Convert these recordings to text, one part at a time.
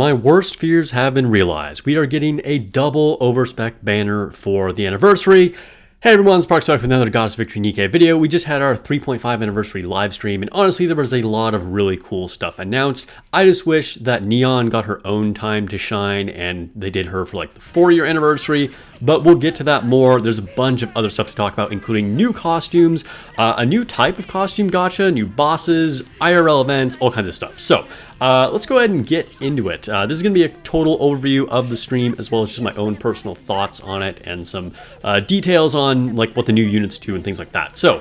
My worst fears have been realized. We are getting a double overspec banner for the anniversary. Hey everyone, it's OVERSPEC with another Goddess Victory Nikke video. We just had our 3.5 anniversary live stream, and honestly, there was a lot of really cool stuff announced. I just wish that Neon got her own time to shine, and they did her for like the 4-year anniversary, but we'll get to that more. There's a bunch of other stuff to talk about, including new costumes, a new type of costume gacha, new bosses, IRL events, all kinds of stuff. So, let's go ahead and get into it. This is going to be a total overview of the stream, as well as just my own personal thoughts on it and some details on like what the new units do and things like that. So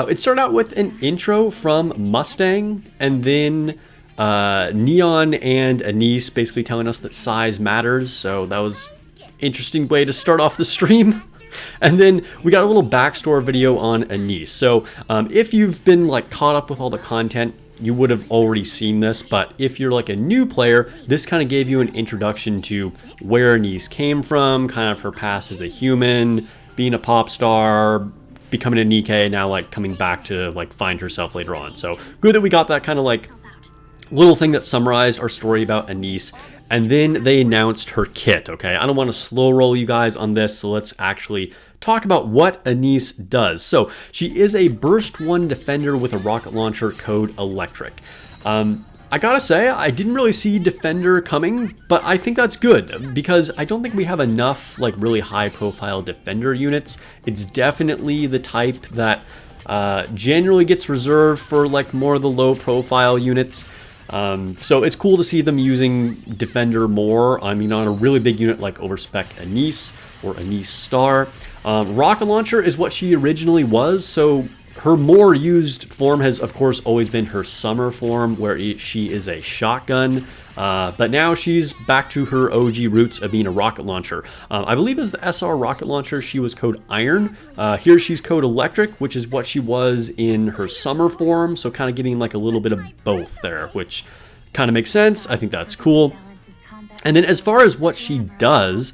it started out with an intro from Mustang, and then Neon and Anise basically telling us that size matters. So that was an interesting way to start off the stream. And then we got a little backstory video on Anise. So if you've been like caught up with all the content, you would have already seen this, but if you're like a new player, this kind of gave you an introduction to where Anise came from, kind of her past as a human, being a pop star, becoming a Nikke, now like coming back to like find herself later on. So good that we got that kind of like little thing that summarized our story about Anise. And then they announced her kit, okay? I don't want to slow roll you guys on this, so let's actually talk about what Anise does. So she is a Burst 1 Defender with a rocket launcher code Electric. I gotta say, I didn't really see Defender coming, but I think that's good because I don't think we have enough like really high profile Defender units. It's definitely the type that generally gets reserved for like more of the low profile units. So it's cool to see them using Defender more. I mean, on a really big unit like OVERSPEC Anise or Anise Star. Rocket Launcher is what she originally was, so her more used form has, of course, always been her summer form, where she is a shotgun. But now she's back to her OG roots of being a rocket launcher. I believe as the SR rocket launcher, she was code Iron. Here she's code Electric, which is what she was in her summer form. So kind of getting like a little bit of both there, which kind of makes sense. I think that's cool. And then as far as what she does,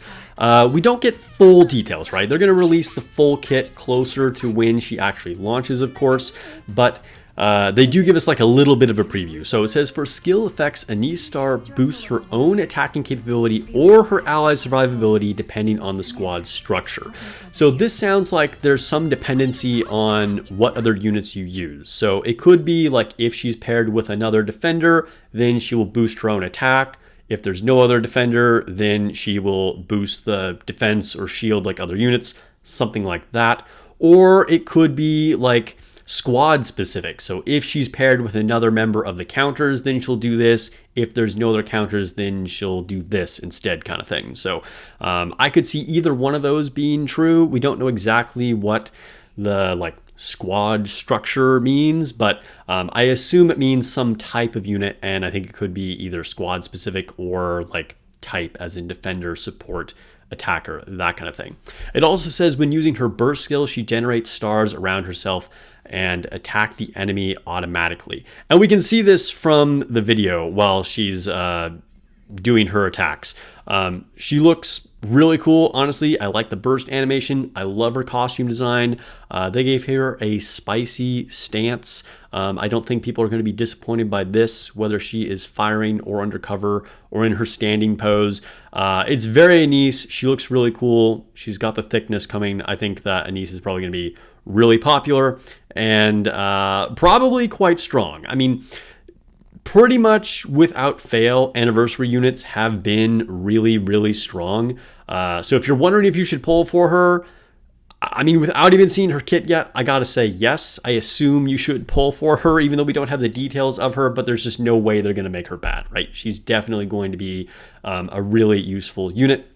we don't get full details, right? They're going to release the full kit closer to when she actually launches, of course, but they do give us like a little bit of a preview. So it says, for skill effects, Anise Star boosts her own attacking capability or her allies' survivability depending on the squad structure. So this sounds like there's some dependency on what other units you use. So it could be like if she's paired with another defender, then she will boost her own attack. If there's no other defender, then she will boost the defense or shield like other units, something like that. Or it could be like squad specific. So if she's paired with another member of the counters, then she'll do this. If there's no other counters, then she'll do this instead, kind of thing. So I could see either one of those being true. We don't know exactly what the like squad structure means, but I assume it means some type of unit, and I think it could be either squad specific or like type, as in defender, support, attacker, that kind of thing. It also says when using her burst skill, she generates stars around herself and attack the enemy automatically. And we can see this from the video while she's doing her attacks. She looks really cool, honestly. I like the burst animation. I love her costume design. They gave her a spicy stance. I don't think people are going to be disappointed by this, whether she is firing or undercover or in her standing pose. It's very Anise. She looks really cool. She's got the thickness coming. I think that Anise is probably going to be really popular and probably quite strong. I mean, pretty much without fail, anniversary units have been really, really strong. So if you're wondering if you should pull for her, I mean, without even seeing her kit yet, I gotta say yes. I assume you should pull for her, even though we don't have the details of her, but there's just no way they're gonna make her bad, right? She's definitely going to be a really useful unit.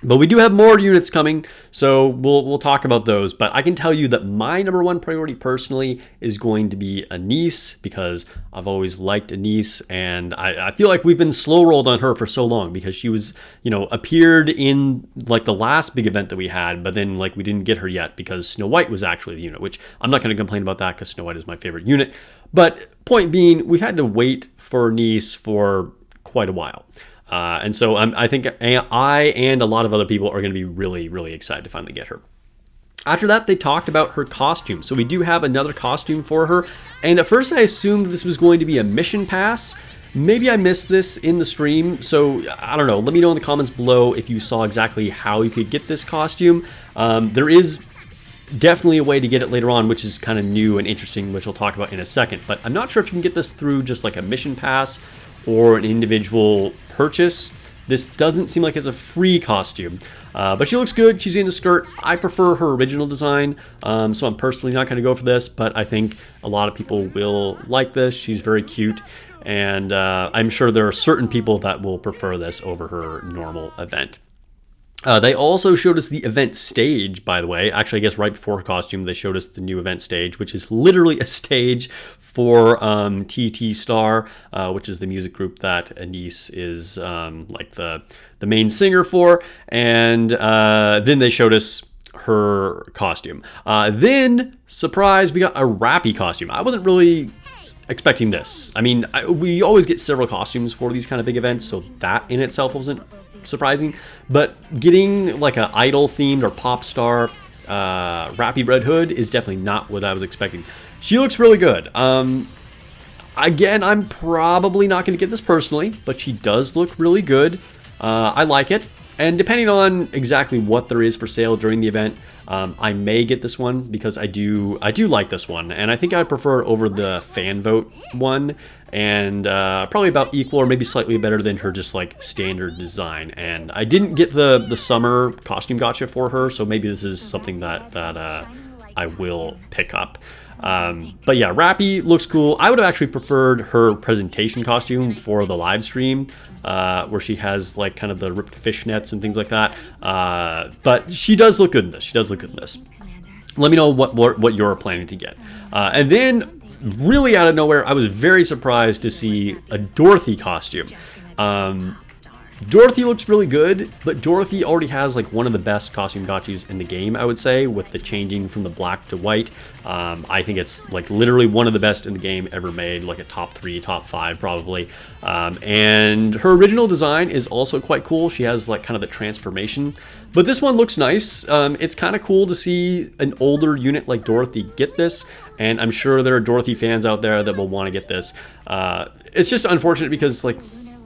But we do have more units coming, so we'll talk about those. But I can tell you that my number one priority personally is going to be Anise, because I've always liked Anise, and I feel like we've been slow rolled on her for so long because she was, you know, appeared in like the last big event that we had, but then like we didn't get her yet because Snow White was actually the unit, which I'm not going to complain about that because Snow White is my favorite unit. But point being, we've had to wait for Anise for quite a while. And so I think I and a lot of other people are going to be really, really excited to finally get her. After that, they talked about her costume. So we do have another costume for her. And at first I assumed this was going to be a mission pass. Maybe I missed this in the stream, so I don't know. Let me know in the comments below if you saw exactly how you could get this costume. There is definitely a way to get it later on, which is kind of new and interesting, which I'll talk about in a second. But I'm not sure if you can get this through just like a mission pass or an individual purchase. This doesn't seem like it's a free costume, but she looks good. She's in a skirt. I prefer her original design, so I'm personally not going to go for this, but I think a lot of people will like this. She's very cute, and I'm sure there are certain people that will prefer this over her normal event. They also showed us the event stage, by the way. Actually, I guess right before her costume, they showed us the new event stage, which is literally a stage for TT Star, which is the music group that Anise is like the main singer for. And then they showed us her costume. Then, surprise, we got a Rappy costume. I wasn't really expecting this. I mean, we always get several costumes for these kind of big events, so that in itself wasn't surprising, but getting like a idol themed or pop star Rappy Red Hood is definitely not what I was expecting. She looks really good. Again, I'm probably not going to get this personally, but she does look really good. I like it, and depending on exactly what there is for sale during the event, I may get this one because I do like this one, and I think I'd prefer it over the fan vote one, and probably about equal or maybe slightly better than her just like standard design. And I didn't get the summer costume gotcha for her, so maybe this is something that I will pick up. But yeah, Rappy looks cool. I would have actually preferred her presentation costume for the live stream, where she has like kind of the ripped fishnets and things like that. But she does look good in this. She does look good in this. Let me know what you're planning to get. And then, really out of nowhere, I was very surprised to see a Dorothy costume. Dorothy looks really good, but Dorothy already has like one of the best costume gotchas in the game, I would say, with the changing from the black to white. I think it's like literally one of the best in the game ever made, like a top 3, top 5 probably. And her original design is also quite cool. She has like kind of the transformation, but this one looks nice. It's kind of cool to see an older unit like Dorothy get this, and I'm sure there are Dorothy fans out there that will want to get this. It's just unfortunate because like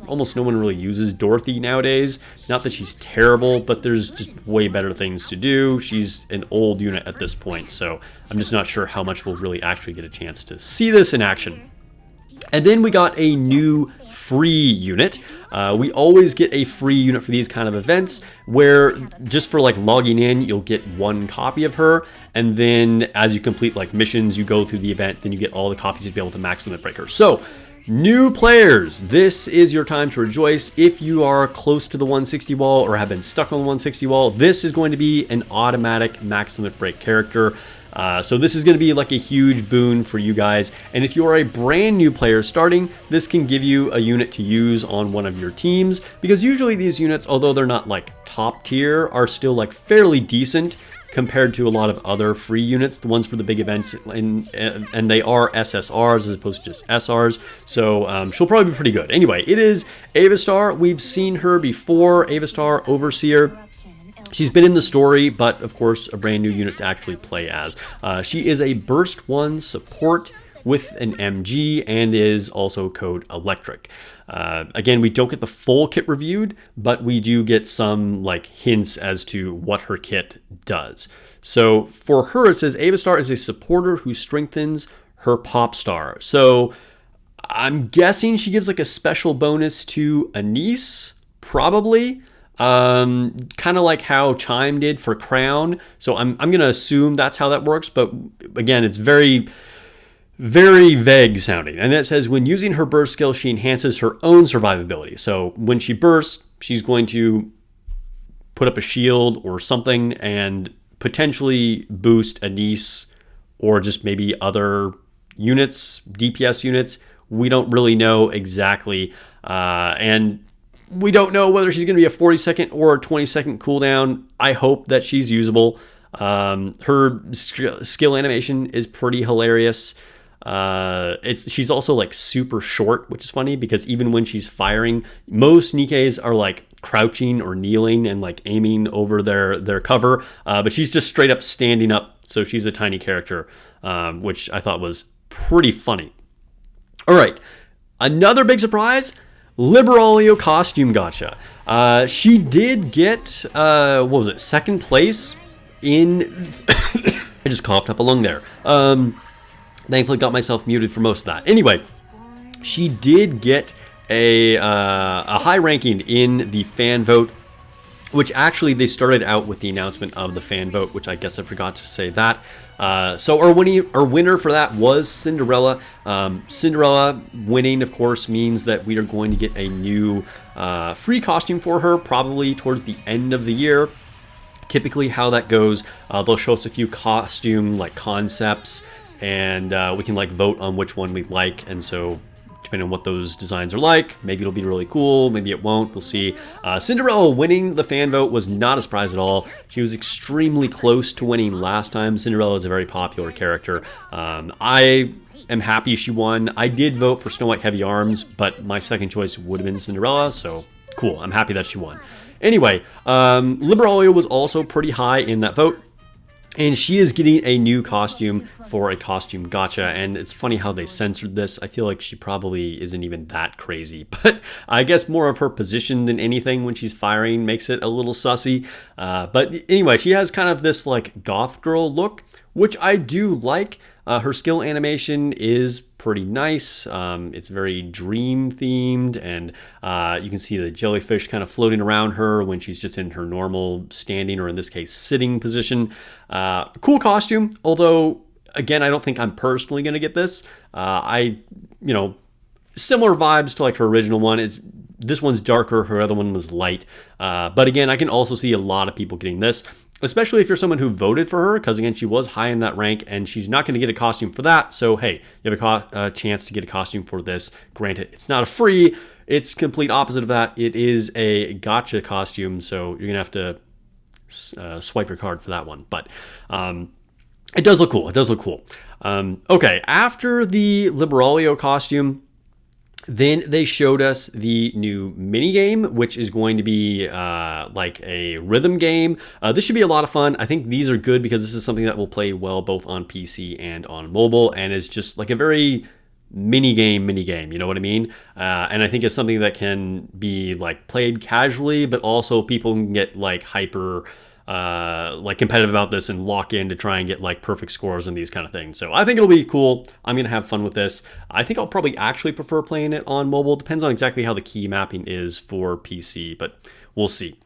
almost no one really uses Dorothy nowadays. Not that she's terrible, but there's just way better things to do. She's an old unit at this point, so I'm just not sure how much we'll really actually get a chance to see this in action. And then we got a new free unit. We always get a free unit for these kind of events where just for like logging in, you'll get 1 copy of her. And then as you complete like missions, you go through the event, then you get all the copies to be able to max limit break her. So new players, this is your time to rejoice. If you are close to the 160 wall or have been stuck on the 160 wall, this is going to be an automatic max limit break character. So this is going to be like a huge boon for you guys. And if you are a brand new player starting, this can give you a unit to use on one of your teams, because usually these units, although they're not like top tier, are still like fairly decent compared to a lot of other free units, the ones for the big events, and they are SSRs as opposed to just SRs, so she'll probably be pretty good. Anyway, it is Avastar. We've seen her before, Avastar Overseer. She's been in the story, but of course a brand new unit to actually play as. She is a Burst 1 support with an MG and is also code Electric. Again, we don't get the full kit reviewed, but we do get some like hints as to what her kit does. So for her, it says Avastar is a supporter who strengthens her pop star. So I'm guessing she gives like a special bonus to Anise, probably. Kind of like how Chime did for Crown. So I'm gonna assume that's how that works, but again, it's very vague sounding. And it says when using her burst skill, she enhances her own survivability. So when she bursts, she's going to put up a shield or something and potentially boost Anise or just maybe other units, DPS units. We don't really know exactly, and we don't know whether she's going to be a 40-second or a 20-second cooldown. I hope that she's usable. Her skill animation is pretty hilarious. She's also like super short, which is funny because even when she's firing, most Nikkes are like crouching or kneeling and like aiming over their cover, but she's just straight up standing up. So she's a tiny character, which I thought was pretty funny. All right. Another big surprise, Liberalio costume gotcha. She did get, what was it, second place in... I just coughed up a lung there. Thankfully got myself muted for most of that. Anyway, she did get a high ranking in the fan vote, which actually they started out with the announcement of the fan vote, which I guess I forgot to say that. So our winner for that was Cinderella. Cinderella winning, of course, means that we are going to get a new free costume for her, probably towards the end of the year. Typically how that goes, they'll show us a few costume like concepts, and we can like vote on which one we like. And so depending on what those designs are like, maybe it'll be really cool, maybe it won't, we'll see. Cinderella winning the fan vote was not a surprise at all. She was extremely close to winning last time. Cinderella is a very popular character. I am happy she won. I did vote for Snow White Heavy Arms, but my second choice would have been Cinderella, so cool, I'm happy that she won. Anyway, Liberalia was also pretty high in that vote, and she is getting a new costume for a costume gotcha. And it's funny how they censored this. I feel like she probably isn't even that crazy, but I guess more of her position than anything when she's firing makes it a little sussy. But anyway, she has kind of this like goth girl look, which I do like. Her skill animation is pretty nice. It's very dream themed, and you can see the jellyfish kind of floating around her when she's just in her normal standing, or in this case sitting position. Cool costume, although again I don't think I'm personally going to get this. Similar vibes to like her original one. This one's darker, her other one was light, but again I can also see a lot of people getting this, especially if you're someone who voted for her, because again, she was high in that rank, and she's not going to get a costume for that. So hey, you have a chance to get a costume for this. Granted, it's not a free, it's complete opposite of that. It is a gotcha costume, so you're going to have to swipe your card for that one. But it does look cool. It does look cool. Okay, after the Liberalio costume, then they showed us the new mini game, which is going to be like a rhythm game. This should be a lot of fun. I think these are good because this is something that will play well both on PC and on mobile, and is just like a very mini game, you know what I mean? And I think it's something that can be like played casually, but also people can get like hyper like competitive about this and lock in to try and get like perfect scores and these kind of things. So I think it'll be cool. I'm gonna have fun with this. I think I'll probably actually prefer playing it on mobile. Depends on exactly how the key mapping is for PC, but we'll see.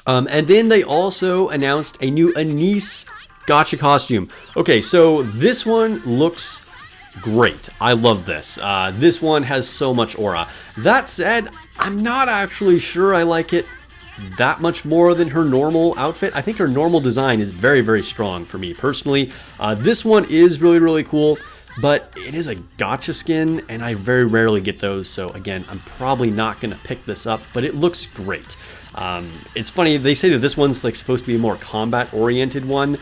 And then they also announced a new Anise gotcha costume. Okay, so this one looks great. I love this. This one has so much aura. That said, I'm not actually sure I like it that much more than her normal outfit. I think her normal design is very, very strong for me personally. This one is really, really cool, but it is a gotcha skin, and I very rarely get those. So again, I'm probably not going to pick this up, but it looks great. It's funny, they say that this one's like supposed to be a more combat oriented one.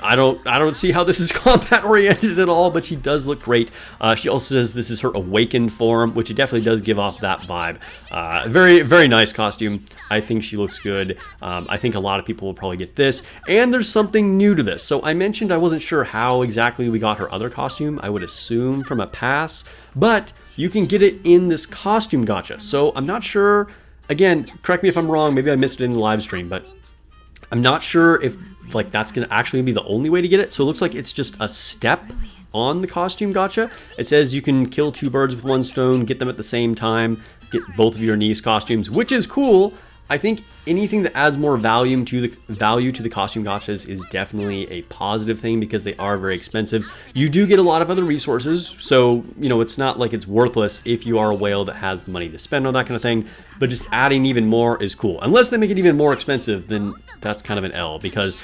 I don't see how this is combat oriented at all, but she does look great. She also says this is her awakened form, which it definitely does give off that vibe. Very, very nice costume. I think she looks good. I think a lot of people will probably get this. And there's something new to this. So I mentioned I wasn't sure how exactly we got her other costume. I would assume from a pass, but you can get it in this costume gotcha. So I'm not sure. Again, correct me if I'm wrong. Maybe I missed it in the live stream, but I'm not sure if like that's gonna actually be the only way to get it. So it looks like it's just a step on the costume gotcha. It says you can kill two birds with one stone, get them at the same time, get both of your Anise costumes, which is cool. I think anything that adds more value to the costume gotchas is definitely a positive thing, because they are very expensive. You do get a lot of other resources, so you know it's not like it's worthless if you are a whale that has the money to spend on that kind of thing. But just adding even more is cool. Unless they make it even more expensive, then that's kind of an L, because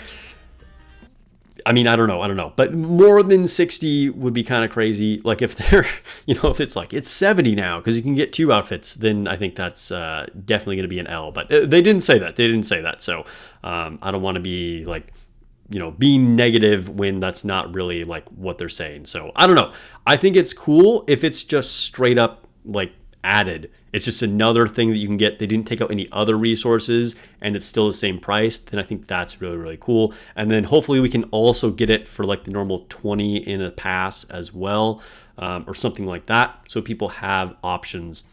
I mean, I don't know, but more than 60 would be kind of crazy. Like if they're, if it's like it's 70 now because you can get two outfits, then I think that's definitely going to be an L. But they didn't say that. So I don't want to be like, being negative when that's not really like what they're saying. So I don't know. I think it's cool if it's just straight up like added it's just another thing that you can get. They didn't take out any other resources and it's still the same price, then I think that's really, really cool. And then hopefully we can also get it for like the normal 20 in a pass as well, or something like that. So people have options.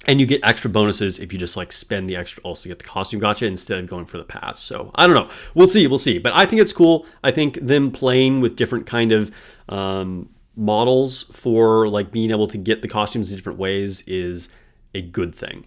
And you get extra bonuses if you just like spend the extra also get the costume gacha instead of going for the pass. So I don't know. We'll see. But I think it's cool. I think them playing with different kind of models for like being able to get the costumes in different ways is a good thing.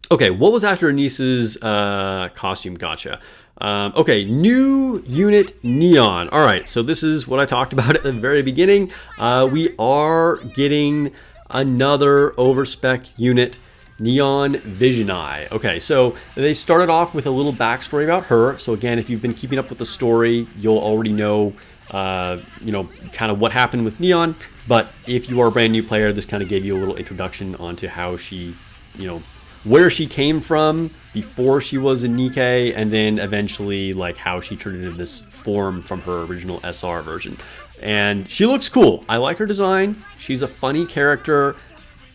Okay, what was after Anise's costume gacha? Okay, new unit Neon. All right, so this is what I talked about at the very beginning. We are getting another overspec unit, Neon Vision Eye. Okay, so they started off with a little backstory about her. So again, if you've been keeping up with the story, you'll already know, kind of what happened with Neon. But if you are a brand new player, this kind of gave you a little introduction onto how she, where she came from before she was a Nikke, and then eventually like how she turned into this form from her original SR version. And she looks cool. I like her design. She's a funny character.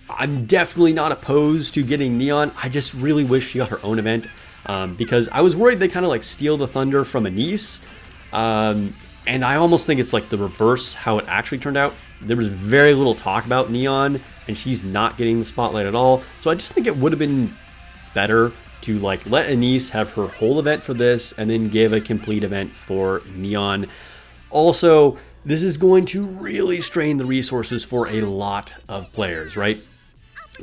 I'm definitely not opposed to getting Neon. I just really wish she got her own event, because I was worried they kind of like steal the thunder from Anise. And I almost think it's like the reverse how it actually turned out. There was very little talk about Neon, and she's not getting the spotlight at all. So I just think it would have been better to like let Anise have her whole event for this and then give a complete event for Neon. Also, this is going to really strain the resources for a lot of players, right?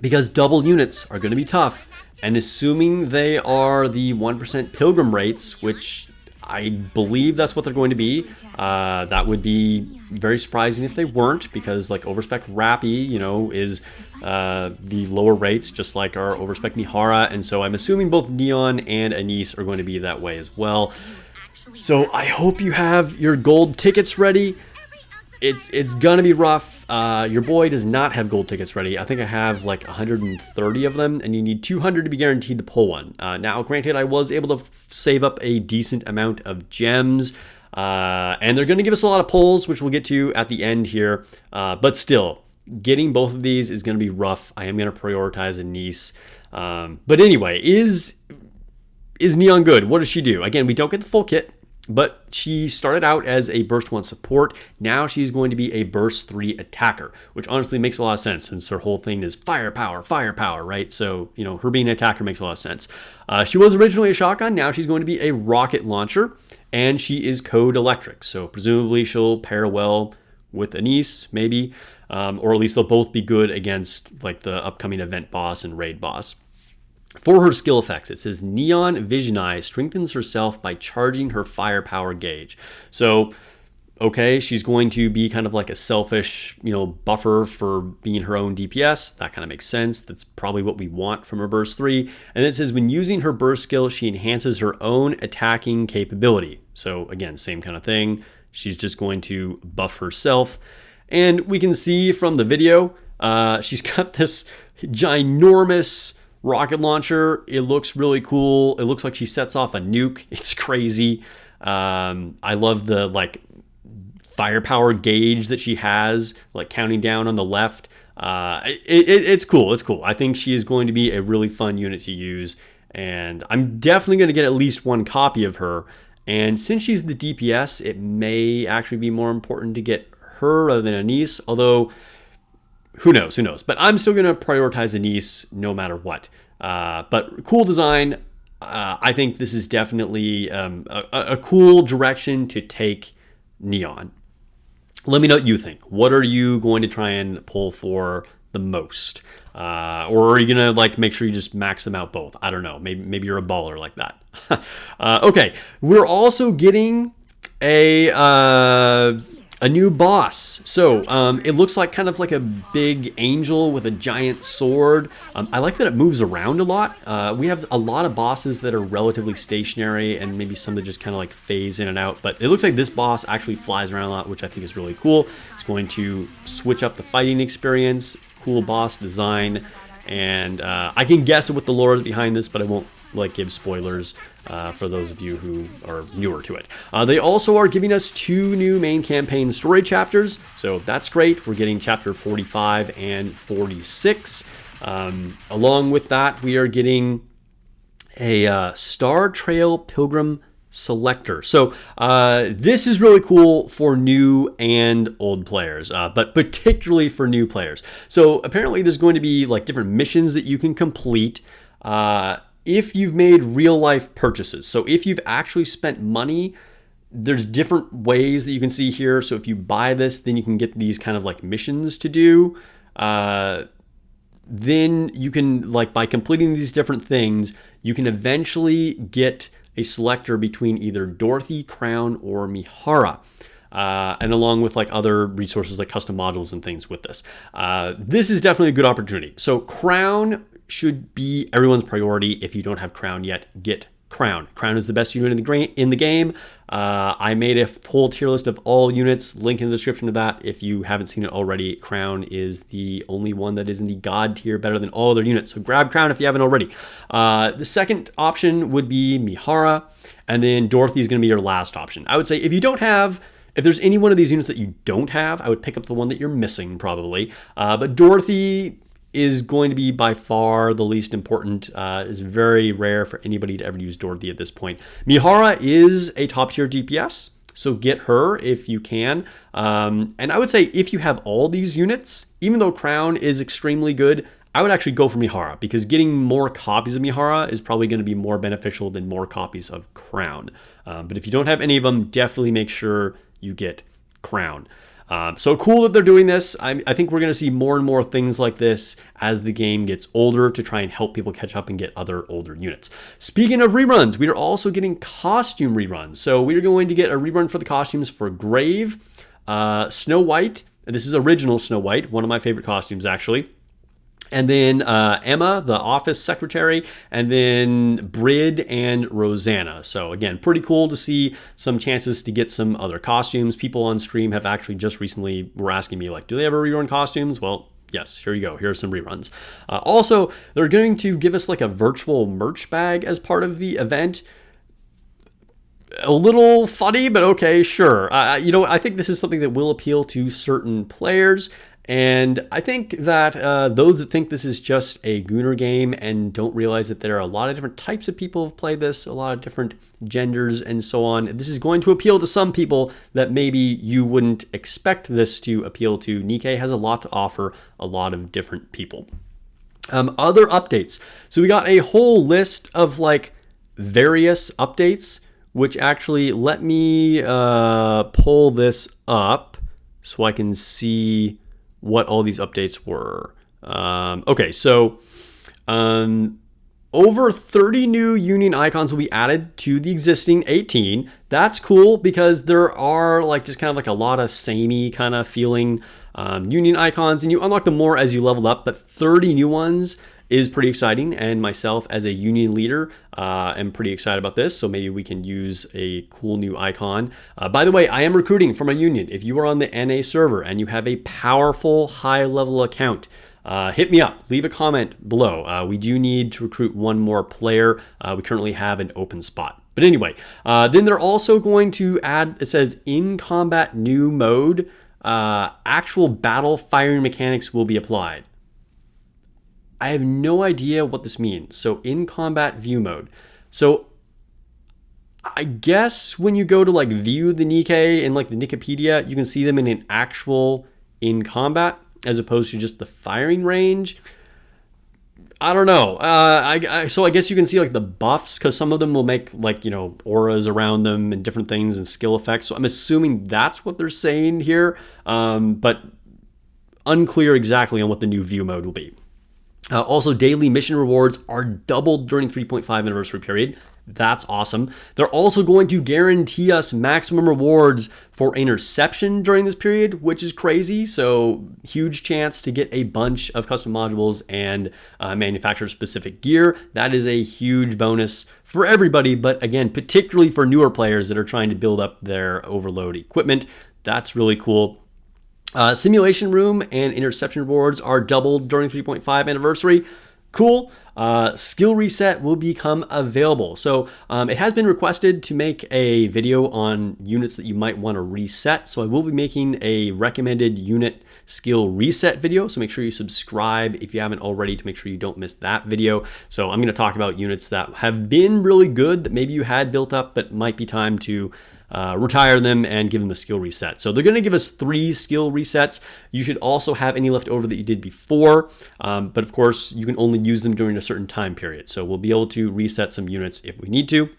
Because double units are going to be tough. And assuming they are the 1% pilgrim rates, which I believe that's what they're going to be, that would be very surprising if they weren't, because like overspec Rappy, is the lower rates, just like our overspec Mihara. And so I'm assuming both Neon and Anise are going to be that way as well. So I hope you have your gold tickets ready. It's gonna be rough. Your boy does not have gold tickets ready. I think I have like 130 of them, and you need 200 to be guaranteed to pull one. Now, granted, I was able to save up a decent amount of gems, and they're gonna give us a lot of pulls, which we'll get to at the end here. But still, getting both of these is gonna be rough. I am gonna prioritize Anise. But anyway, is Neon good? What does she do? Again, we don't get the full kit, but she started out as a Burst 1 support. Now she's going to be a Burst 3 attacker, which honestly makes a lot of sense since her whole thing is firepower, right? So, her being an attacker makes a lot of sense. She was originally a shotgun. Now she's going to be a rocket launcher, and she is code electric. So presumably she'll pair well with Anise, maybe, or at least they'll both be good against like the upcoming event boss and raid boss. For her skill effects, it says Neon Vision Eye strengthens herself by charging her firepower gauge. So, okay, she's going to be kind of like a selfish, buffer for being her own DPS. That kind of makes sense. That's probably what we want from her Burst 3. And then it says when using her burst skill, she enhances her own attacking capability. So again, same kind of thing. She's just going to buff herself. And we can see from the video, she's got this ginormous rocket launcher. It looks really cool. It looks like she sets off a nuke. It's crazy. I love the like firepower gauge that she has, like counting down on the left. It's cool. It's cool. I think she is going to be a really fun unit to use, and I'm definitely going to get at least one copy of her. And since she's the DPS, it may actually be more important to get her rather than Anise, although who knows? But I'm still going to prioritize Anise no matter what. But cool design. I think this is definitely a cool direction to take Neon. Let me know what you think. What are you going to try and pull for the most? Or are you going to like make sure you just max them out both? I don't know. Maybe you're a baller like that. Okay. We're also getting a new boss. So it looks like kind of like a big angel with a giant sword. I like that it moves around a lot. We have a lot of bosses that are relatively stationary and maybe some that just kind of like phase in and out. But it looks like this boss actually flies around a lot, which I think is really cool. It's going to switch up the fighting experience. Cool boss design. And I can guess what the lore is behind this, but I won't like give spoilers for those of you who are newer to it. They also are giving us 2 new main campaign story chapters, so that's great. We're getting chapter 45 and 46. Along with that, we are getting a Star Trail Pilgrim selector. So this is really cool for new and old players, but particularly for new players. So apparently there's going to be like different missions that you can complete if you've made real life purchases. So if you've actually spent money, there's different ways that you can see here. So if you buy this, then you can get these kind of like missions to do. Then you can, like, by completing these different things, you can eventually get a selector between either Dorothy, Crown, or Mihara. And along with like other resources like custom modules and things with this. This is definitely a good opportunity. So Crown should be everyone's priority. If you don't have Crown yet, get Crown. Crown is the best unit in the game. I made a full tier list of all units, link in the description of that. If you haven't seen it already, Crown is the only one that is in the God tier, better than all other units. So grab Crown if you haven't already. The second option would be Mihara, and then Dorothy is going to be your last option. I would say if there's any one of these units that you don't have, I would pick up the one that you're missing probably. But Dorothy is going to be by far the least important. It's very rare for anybody to ever use Dorothy at this point. Mihara is a top tier DPS, so get her if you can. And I would say if you have all these units, even though Crown is extremely good, I would actually go for Mihara, because getting more copies of Mihara is probably going to be more beneficial than more copies of Crown. But if you don't have any of them, definitely make sure you get Crown. So cool that they're doing this. I think we're going to see more and more things like this as the game gets older to try and help people catch up and get other older units. Speaking of reruns, we are also getting costume reruns. So we are going to get a rerun for the costumes for Grave, Snow White. This is original Snow White, one of my favorite costumes actually. And then Emma, the office secretary, and then Brid and Rosanna. So again, pretty cool to see some chances to get some other costumes. People on stream have actually just recently were asking me, like, do they ever rerun costumes? Well, yes, here you go. Here are some reruns. Also, they're going to give us like a virtual merch bag as part of the event. A little funny, but okay, sure. I think this is something that will appeal to certain players. And I think that those that think this is just a Gooner game and don't realize that there are a lot of different types of people who have played this, a lot of different genders and so on, this is going to appeal to some people that maybe you wouldn't expect this to appeal to. Nikke has a lot to offer a lot of different people. Other updates. So we got a whole list of like various updates, which actually let me pull this up so I can see what all these updates were. Okay, so over 30 new Union icons will be added to the existing 18. That's cool because there are like just kind of like a lot of samey kind of feeling Union icons, and you unlock them more as you level up, but 30 new ones is pretty exciting, and myself as a Union leader am pretty excited about this, so maybe we can use a cool new icon. By the way, I am recruiting from a Union. If you are on the NA server and you have a powerful high-level account, hit me up, leave a comment below. We do need to recruit one more player. We currently have an open spot. But anyway, then they're also going to add, it says in combat new mode, actual battle firing mechanics will be applied. I have no idea what this means. So in combat view mode. So I guess when you go to like view the Nikke in like the Nikkepedia, you can see them in an actual in combat as opposed to just the firing range. I don't know. So I guess you can see like the buffs, because some of them will make like, auras around them and different things and skill effects. So I'm assuming that's what they're saying here, but unclear exactly on what the new view mode will be. Also, daily mission rewards are doubled during 3.5 anniversary period. That's awesome. They're also going to guarantee us maximum rewards for interception during this period, which is crazy. So huge chance to get a bunch of custom modules and manufacturer-specific gear. That is a huge bonus for everybody, but again, particularly for newer players that are trying to build up their overload equipment. That's really cool. Simulation room and interception rewards are doubled during 3.5 anniversary. Cool. Skill reset will become available. So it has been requested to make a video on units that you might want to reset. So I will be making a recommended unit skill reset video. So make sure you subscribe if you haven't already to make sure you don't miss that video. So I'm going to talk about units that have been really good that maybe you had built up, but might be time to retire them and give them a skill reset. So they're going to give us 3 skill resets. You should also have any left over that you did before, but of course you can only use them during a certain time period. So we'll be able to reset some units if we need to.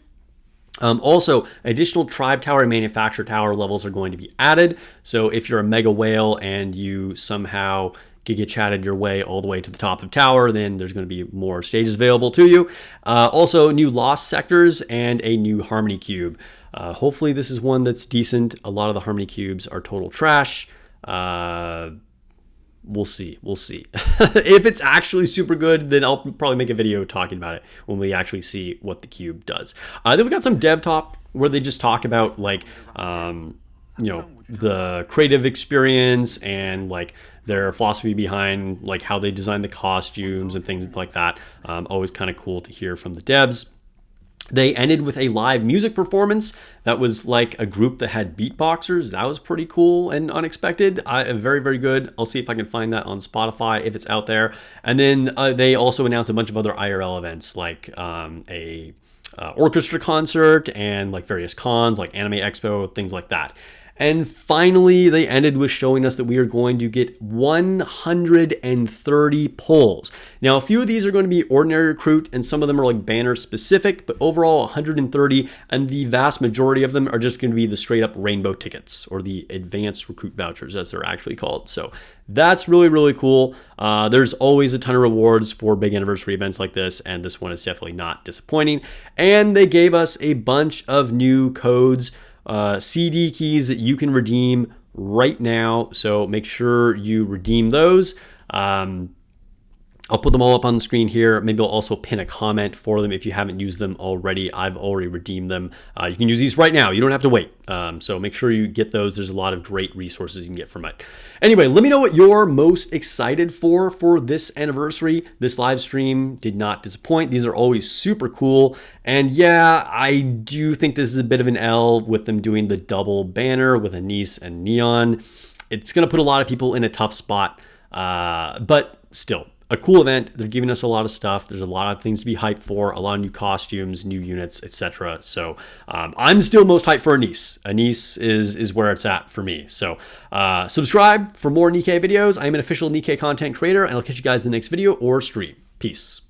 Also, additional tribe tower and manufacturer tower levels are going to be added. So if you're a mega whale and you somehow Giga chatted your way all the way to the top of tower, then there's going to be more stages available to you. Also, new lost sectors and a new harmony cube. Hopefully this is one that's decent. A lot of the harmony cubes are total trash. We'll see. If it's actually super good, then I'll probably make a video talking about it when we actually see what the cube does. Then we got some dev talk where they just talk about like, you know, the creative experience and like their philosophy behind like how they design the costumes and things like that. Always kind of cool to hear from the devs. They ended with a live music performance that was like a group that had beatboxers. That was pretty cool and unexpected. Very, very good. I'll see if I can find that on Spotify if it's out there. And then they also announced a bunch of other IRL events like a orchestra concert and like various cons like Anime Expo, things like that. And finally, they ended with showing us that we are going to get 130 pulls. Now, a few of these are going to be ordinary recruit, and some of them are like banner specific, but overall 130, and the vast majority of them are just going to be the straight up rainbow tickets, or the advanced recruit vouchers as they're actually called. So that's really, really cool. There's always a ton of rewards for big anniversary events like this, and this one is definitely not disappointing. And they gave us a bunch of new codes, CD keys that you can redeem right now. So make sure you redeem those. I'll put them all up on the screen here. Maybe I'll also pin a comment for them if you haven't used them already. I've already redeemed them. You can use these right now. You don't have to wait. So make sure you get those. There's a lot of great resources you can get from it. Anyway, let me know what you're most excited for this anniversary. This live stream did not disappoint. These are always super cool. And yeah, I do think this is a bit of an L with them doing the double banner with Anise and Neon. It's going to put a lot of people in a tough spot, but still. A cool event. They're giving us a lot of stuff. There's a lot of things to be hyped for, a lot of new costumes, new units, etc. So I'm still most hyped for Anise. Anise is where it's at for me. So subscribe for more Nikke videos. I'm an official Nikke content creator, and I'll catch you guys in the next video or stream. Peace.